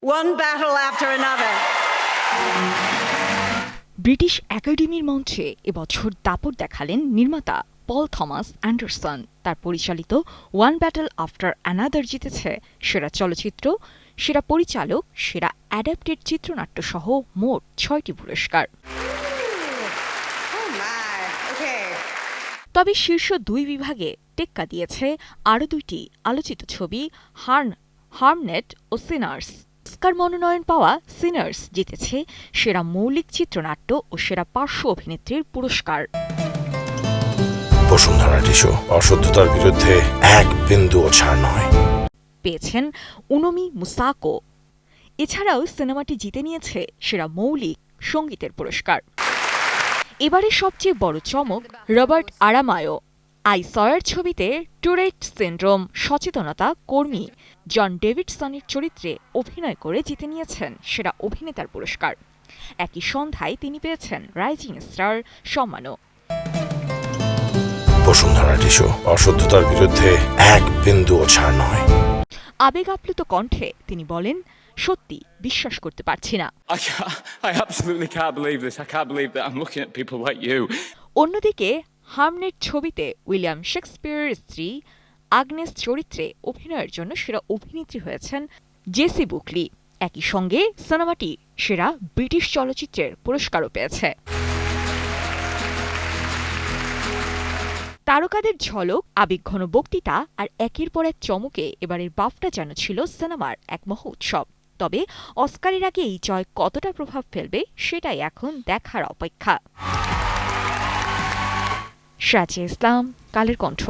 One battle after another. British একাডেমির মঞ্চে এবছর দাপট দেখালেন নির্মাতা পল থমাস অ্যান্ডারসন। তার পরিচালিত ওয়ান ব্যাটল আফটার অ্যানাদার জিতেছে সেরা চলচ্চিত্র, সেরা পরিচালক, সেরা অ্যাডাপ্টেড চিত্রনাট্য সহ মোট 6টি পুরস্কার। তবে শীর্ষ 2 বিভাগে টেক্কা দিয়েছে আরও 2টি আলোচিত ছবি, হার্মনেট ও সিনার্স। অস্কার মনোনয়ন পাওয়া সিনার্স জিতেছে সেরা মৌলিক চিত্রনাট্য ও সেরা পার্শ্ব অভিনেত্রীর পুরস্কার। বসুন্ধরা টিস্যু অশুদ্ধতার বিরুদ্ধে এক বিন্দুও ছাড় নয় পেয়েছেন উনোমি মুসাকো। এছাড়াও সিনেমাটি জিতে নিয়েছে সেরা মৌলিক সঙ্গীতের পুরস্কার। এবারের সবচেয়ে বড় চমক রবার্ট আরামায়ো আই সয়ার ছবিতে টুরেট সিন্ড্রোম সচেতনতা কর্মী জন ডেভিডসনের চরিত্রে অভিনয় করে জিতে নিয়েছেন সেরা অভিনেতার পুরস্কার। একই সন্ধ্যায় তিনি পেয়েছেন রাইজিং স্টার সম্মানও। বসুন্ধরা টিস্যু অশুদ্ধতার বিরুদ্ধে এক বিন্দুও ছাড় নয়। আবেগ আপ্লুত কণ্ঠে তিনি বলেন, সত্যি বিশ্বাস করতে পারছি না। I absolutely can't believe this. I can't believe that I'm looking at people like you. অন্যদিকে হামনেট ছবিতে উইলিয়াম শেক্সপিয়ারের স্ত্রী আগনেস চরিত্রে অভিনয়ের জন্য সেরা অভিনেত্রী হয়েছেন জেসি বুকলি। একই সঙ্গে সিনেমাটি সেরা ব্রিটিশ চলচ্চিত্রের পুরস্কারও পেয়েছে। তারকাদের ঝলক, আবেগঘন বক্তৃতা আর একের পর এক চমকে এবারের বাফটা যেন ছিল সিনেমার এক মহোৎসব। তবে অস্কারের আগে এই জয় কতটা প্রভাব ফেলবে সেটাই এখন দেখার অপেক্ষা। শাহজিয়া ইসলাম, কালের কণ্ঠ।